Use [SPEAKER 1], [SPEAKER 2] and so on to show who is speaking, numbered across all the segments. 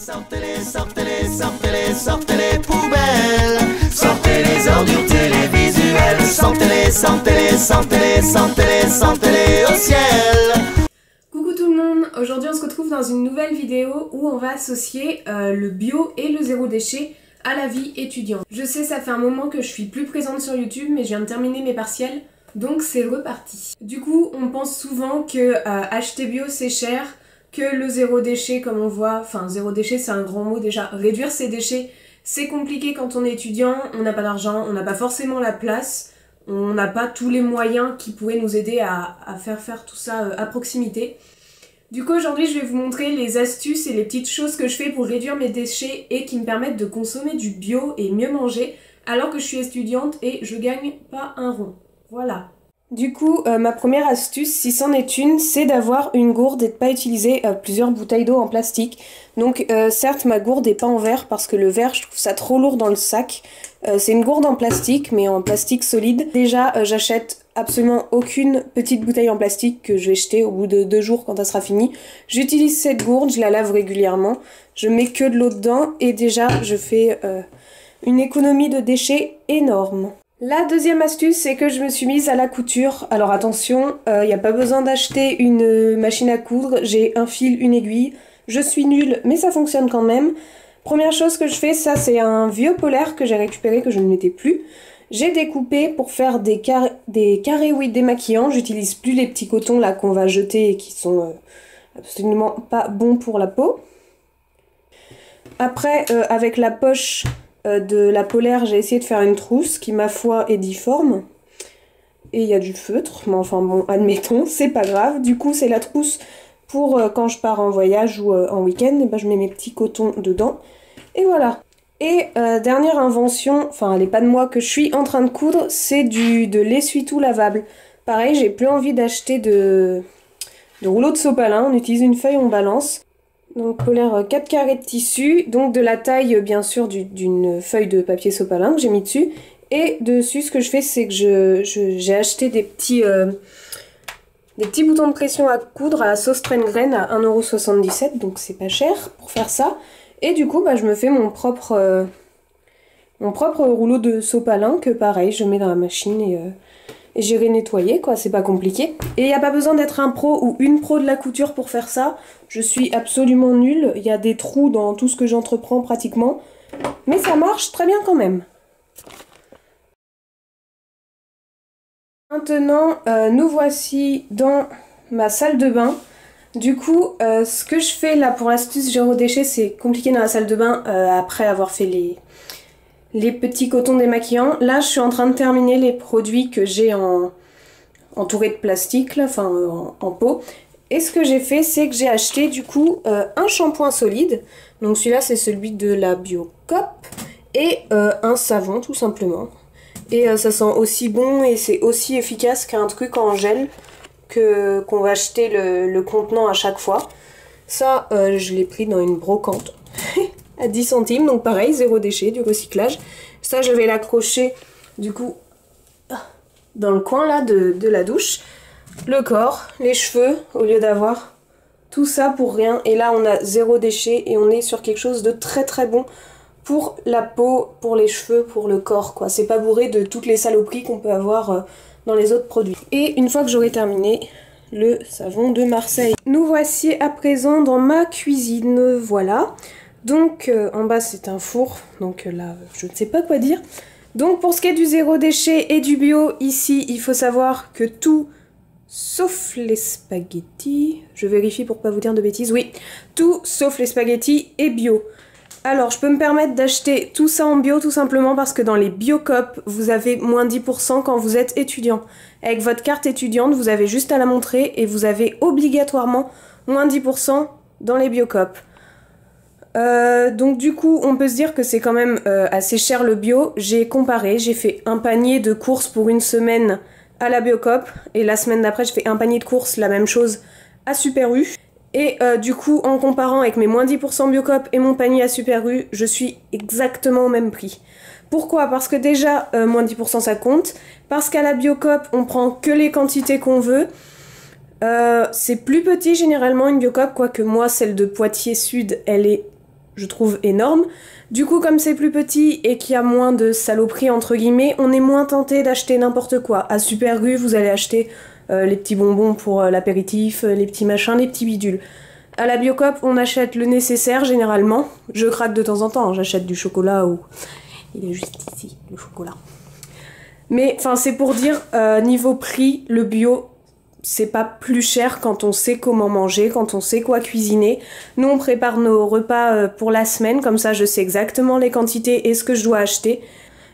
[SPEAKER 1] Sortez-les, sortez-les, sortez-les, sortez les poubelles. Sortez les ordures télévisuelles. Sortez-les, sortez-les, sortez-les, sortez-les, sortez-les au ciel.
[SPEAKER 2] Coucou tout le monde, aujourd'hui on se retrouve dans une nouvelle vidéo où on va associer le bio et le zéro déchet à la vie étudiante. Je sais, ça fait un moment que je suis plus présente sur YouTube, mais je viens de terminer mes partiels, donc c'est reparti. Du coup, on pense souvent que acheter bio c'est cher, que le zéro déchet comme on voit, enfin zéro déchet c'est un grand mot déjà, réduire ses déchets c'est compliqué quand on est étudiant, on n'a pas d'argent, on n'a pas forcément la place, on n'a pas tous les moyens qui pourraient nous aider à faire tout ça à proximité. Du coup aujourd'hui je vais vous montrer les astuces et les petites choses que je fais pour réduire mes déchets et qui me permettent de consommer du bio et mieux manger alors que je suis étudiante et je gagne pas un rond. Voilà. Du coup ma première astuce, si c'en est une, c'est d'avoir une gourde et de pas utiliser plusieurs bouteilles d'eau en plastique. Donc certes ma gourde est pas en verre parce que le verre je trouve ça trop lourd dans le sac. C'est une gourde en plastique mais en plastique solide. Déjà j'achète absolument aucune petite bouteille en plastique que je vais jeter au bout de 2 jours quand elle sera finie. J'utilise cette gourde, je la lave régulièrement, je mets que de l'eau dedans et déjà je fais une économie de déchets énorme. La deuxième astuce, c'est que je me suis mise à la couture. Alors attention, il n'y a pas besoin d'acheter une machine à coudre, j'ai un fil, une aiguille. Je suis nulle, mais ça fonctionne quand même. Première chose que je fais, ça c'est un vieux polaire que j'ai récupéré, que je ne mettais plus. J'ai découpé pour faire des carrés oui, démaquillants. J'utilise plus les petits cotons là qu'on va jeter et qui sont absolument pas bons pour la peau. Après, avec la poche de la polaire, j'ai essayé de faire une trousse qui, ma foi, est difforme. Et il y a du feutre, mais enfin bon, admettons, c'est pas grave. Du coup, c'est la trousse pour quand je pars en voyage ou en week-end, et ben, je mets mes petits cotons dedans. Et voilà. Et dernière invention, enfin elle est pas de moi que je suis en train de coudre, c'est de l'essuie-tout lavable. Pareil, j'ai plus envie d'acheter de rouleau de sopalin, on utilise une feuille, on balance. Donc polaire 4 carrés de tissu, donc de la taille bien sûr d'une feuille de papier sopalin que j'ai mis dessus. Et dessus ce que je fais c'est que j'ai acheté des petits boutons de pression à coudre à la sauce Train-Graine à 1,77 €, donc c'est pas cher pour faire ça. Et du coup, bah, je me fais mon propre rouleau de sopalin que pareil, je mets dans la machine et j'irai nettoyer, quoi, c'est pas compliqué. Et il n'y a pas besoin d'être un pro ou une pro de la couture pour faire ça. Je suis absolument nulle, il y a des trous dans tout ce que j'entreprends pratiquement. Mais ça marche très bien quand même. Maintenant, nous voici dans ma salle de bain. Du coup, ce que je fais là pour l'astuce zéro déchet, c'est compliqué dans la salle de bain après avoir fait les petits cotons démaquillants. Là, je suis en train de terminer les produits que j'ai entourés de plastique, là, enfin en pot. Et ce que j'ai fait, c'est que j'ai acheté du coup un shampoing solide. Donc celui-là, c'est celui de la Biocop. Et un savon, tout simplement. Et ça sent aussi bon et c'est aussi efficace qu'un truc en gel qu'on va acheter le contenant à chaque fois. Ça, je l'ai pris dans une brocante à 10 centimes, donc pareil, zéro déchet, du recyclage. Ça, je vais l'accrocher du coup dans le coin là de la douche. Le corps, les cheveux, au lieu d'avoir tout ça pour rien. Et là, on a zéro déchet et on est sur quelque chose de très très bon pour la peau, pour les cheveux, pour le corps, quoi. C'est pas bourré de toutes les saloperies qu'on peut avoir dans les autres produits. Et une fois que j'aurai terminé le savon de Marseille. Nous voici à présent dans ma cuisine, voilà. Donc en bas c'est un four, donc là je ne sais pas quoi dire. Donc pour ce qui est du zéro déchet et du bio, ici il faut savoir que tout, sauf les spaghettis, je vérifie pour pas vous dire de bêtises, oui, tout sauf les spaghettis est bio. Alors, je peux me permettre d'acheter tout ça en bio tout simplement parce que dans les Biocop, vous avez moins 10% quand vous êtes étudiant. Avec votre carte étudiante, vous avez juste à la montrer et vous avez obligatoirement moins 10% dans les Biocop. Donc du coup, on peut se dire que c'est quand même assez cher le bio. J'ai comparé, j'ai fait un panier de courses pour une semaine à la Biocop et la semaine d'après, je fais un panier de courses, la même chose, à Super U. Et du coup, en comparant avec mes moins 10% Biocop et mon panier à Super U, je suis exactement au même prix. Pourquoi? Parce que déjà, moins 10% ça compte. Parce qu'à la Biocop, on prend que les quantités qu'on veut. C'est plus petit généralement une Biocop, quoique moi, celle de Poitiers Sud, elle est je trouve énorme. Du coup, comme c'est plus petit et qu'il y a moins de saloperies entre guillemets, on est moins tenté d'acheter n'importe quoi. À Super U, vous allez acheter les petits bonbons pour l'apéritif, les petits machins, les petits bidules. À la Biocoop, on achète le nécessaire généralement. Je craque de temps en temps, hein. J'achète du chocolat ou... Il est juste ici, le chocolat. Mais enfin, c'est pour dire, niveau prix, le bio, c'est pas plus cher quand on sait comment manger, quand on sait quoi cuisiner. Nous, on prépare nos repas pour la semaine, comme ça je sais exactement les quantités et ce que je dois acheter.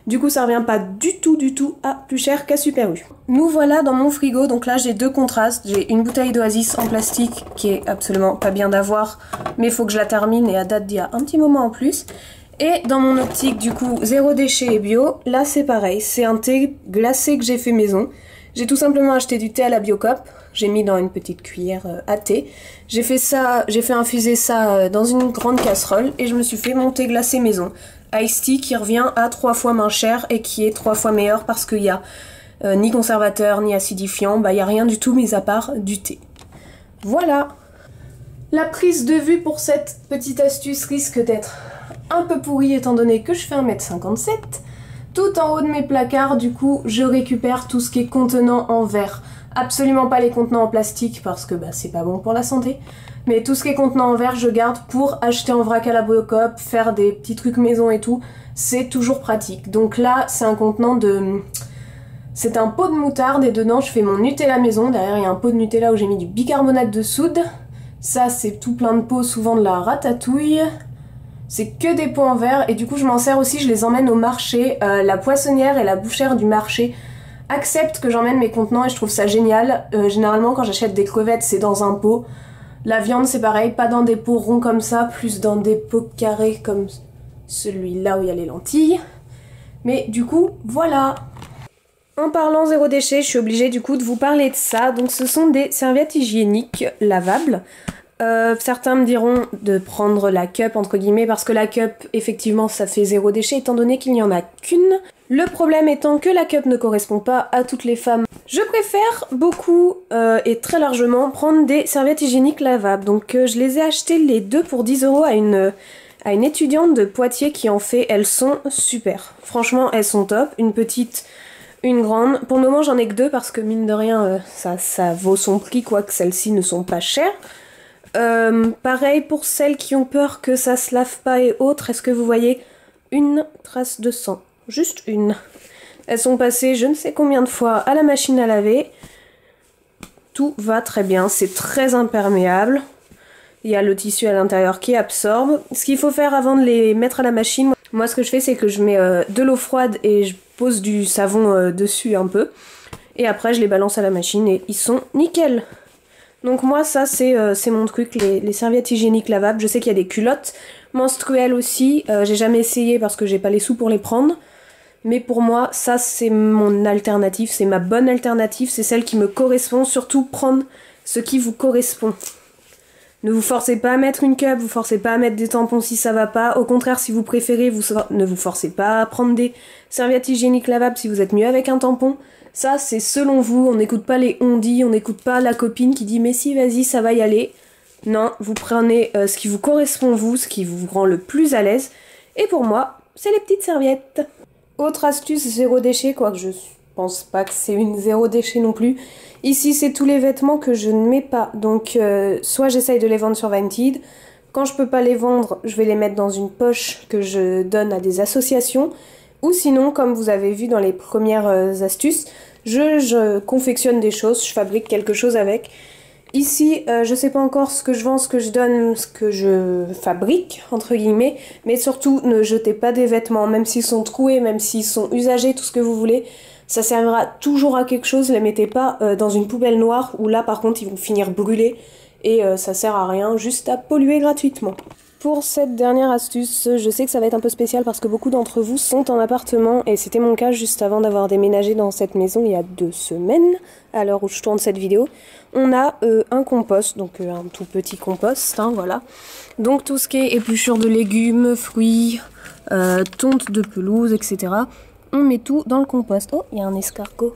[SPEAKER 2] Du coup, ça revient pas du tout à plus cher qu'à Super U. Nous voilà dans mon frigo, donc là j'ai deux contrastes. J'ai une bouteille d'Oasis en plastique qui est absolument pas bien d'avoir, mais il faut que je la termine et à date d'il y a un petit moment en plus. Et dans mon optique, du coup, zéro déchet et bio, là c'est pareil, c'est un thé glacé que j'ai fait maison. J'ai tout simplement acheté du thé à la Biocoop, j'ai mis dans une petite cuillère à thé. J'ai fait infuser ça dans une grande casserole et je me suis fait mon thé glacé maison. Ice tea qui revient à 3 fois moins cher et qui est 3 fois meilleur parce qu'il y a ni conservateur ni acidifiant, bah il n'y a rien du tout mis à part du thé. Voilà. La prise de vue pour cette petite astuce risque d'être un peu pourrie étant donné que je fais 1m57. Tout en haut de mes placards, du coup, je récupère tout ce qui est contenant en verre. Absolument pas les contenants en plastique parce que bah, c'est pas bon pour la santé. Mais tout ce qui est contenant en verre, je garde pour acheter en vrac à la Biocoop, faire des petits trucs maison et tout. C'est toujours pratique. Donc là, c'est un contenant de... C'est un pot de moutarde et dedans, je fais mon Nutella maison. Derrière, il y a un pot de Nutella où j'ai mis du bicarbonate de soude. Ça, c'est tout plein de pots, souvent de la ratatouille. C'est que des pots en verre et du coup, je m'en sers aussi, je les emmène au marché. La poissonnière et la bouchère du marché acceptent que j'emmène mes contenants et je trouve ça génial. Généralement, quand j'achète des crevettes, c'est dans un pot. La viande, c'est pareil, pas dans des pots ronds comme ça, plus dans des pots carrés comme celui-là où il y a les lentilles. Mais du coup, voilà. En parlant zéro déchet, je suis obligée du coup de vous parler de ça. Donc ce sont des serviettes hygiéniques lavables. Certains me diront de prendre la cup entre guillemets parce que la cup effectivement ça fait zéro déchet étant donné qu'il n'y en a qu'une. Le problème étant que la cup ne correspond pas à toutes les femmes. Je préfère beaucoup et très largement prendre des serviettes hygiéniques lavables. Donc je les ai achetées les deux pour 10 € à une étudiante de Poitiers qui en fait. Elles sont super. Franchement elles sont top. Une petite, une grande. Pour le moment j'en ai que deux parce que mine de rien ça vaut son prix quoique celles-ci ne sont pas chères. Pareil pour celles qui ont peur que ça se lave pas et autres, est-ce que vous voyez une trace de sang? Juste une. Elles sont passées je ne sais combien de fois à la machine à laver. Tout va très bien, c'est très imperméable. Il y a le tissu à l'intérieur qui absorbe. Ce qu'il faut faire avant de les mettre à la machine, moi ce que je fais c'est que je mets de l'eau froide et je pose du savon dessus un peu. Et après je les balance à la machine et ils sont nickel. Donc moi ça c'est mon truc, les serviettes hygiéniques lavables. Je sais qu'il y a des culottes menstruelles aussi, j'ai jamais essayé parce que j'ai pas les sous pour les prendre. Mais pour moi ça c'est mon alternative, c'est ma bonne alternative, c'est celle qui me correspond. Surtout prendre ce qui vous correspond. Ne vous forcez pas à mettre une cup, vous forcez pas à mettre des tampons si ça va pas. Au contraire si vous préférez, ne vous forcez pas à prendre des serviettes hygiéniques lavables si vous êtes mieux avec un tampon. Ça, c'est selon vous, on n'écoute pas les on-dit, on n'écoute pas la copine qui dit « mais si, vas-y, ça va y aller ». Non, vous prenez ce qui vous correspond vous, ce qui vous rend le plus à l'aise. Et pour moi, c'est les petites serviettes. Autre astuce, zéro déchet, quoique je pense pas que c'est une zéro déchet non plus. Ici, c'est tous les vêtements que je ne mets pas. Donc, soit j'essaye de les vendre sur Vinted. Quand je peux pas les vendre, je vais les mettre dans une poche que je donne à des associations. Ou sinon, comme vous avez vu dans les premières astuces, je confectionne des choses, je fabrique quelque chose avec. Ici, je sais pas encore ce que je vends, ce que je donne, ce que je fabrique, entre guillemets. Mais surtout, ne jetez pas des vêtements, même s'ils sont troués, même s'ils sont usagés, tout ce que vous voulez. Ça servira toujours à quelque chose, les mettez pas dans une poubelle noire, où là par contre ils vont finir brûlés. Et ça sert à rien, juste à polluer gratuitement. Pour cette dernière astuce, je sais que ça va être un peu spécial parce que beaucoup d'entre vous sont en appartement et c'était mon cas juste avant d'avoir déménagé dans cette maison il y a 2 semaines, à l'heure où je tourne cette vidéo. On a un compost, donc un tout petit compost, hein, voilà. Donc tout ce qui est épluchure de légumes, fruits, tonte de pelouse, etc. On met tout dans le compost. Oh, il y a un escargot.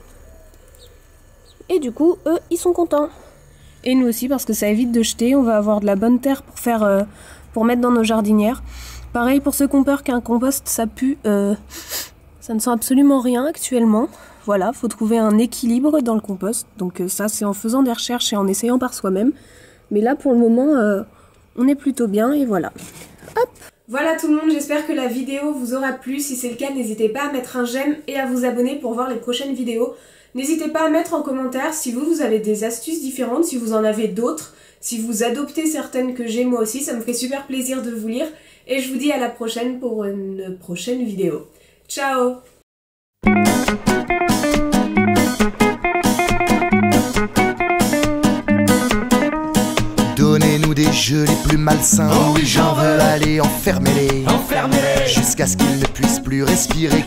[SPEAKER 2] Et du coup, eux, ils sont contents. Et nous aussi parce que ça évite de jeter, on va avoir de la bonne terre pour faire... pour mettre dans nos jardinières. Pareil pour ceux qui ont peur qu'un compost ça pue, ça ne sent absolument rien actuellement. Voilà, faut trouver un équilibre dans le compost. Donc ça c'est en faisant des recherches et en essayant par soi-même. Mais là pour le moment, on est plutôt bien et voilà. Hop! Voilà tout le monde, j'espère que la vidéo vous aura plu. Si c'est le cas, n'hésitez pas à mettre un j'aime et à vous abonner pour voir les prochaines vidéos. N'hésitez pas à mettre en commentaire si vous avez des astuces différentes, si vous en avez d'autres, si vous adoptez certaines que j'ai moi aussi, ça me ferait super plaisir de vous lire. Et je vous dis à la prochaine pour une prochaine vidéo. Ciao!
[SPEAKER 1] Donnez-nous des jeux les plus malsains. Oh oui, j'en veux. Allez, enfermez-les. Enfermez-les. Jusqu'à ce qu'ils ne puissent plus respirer.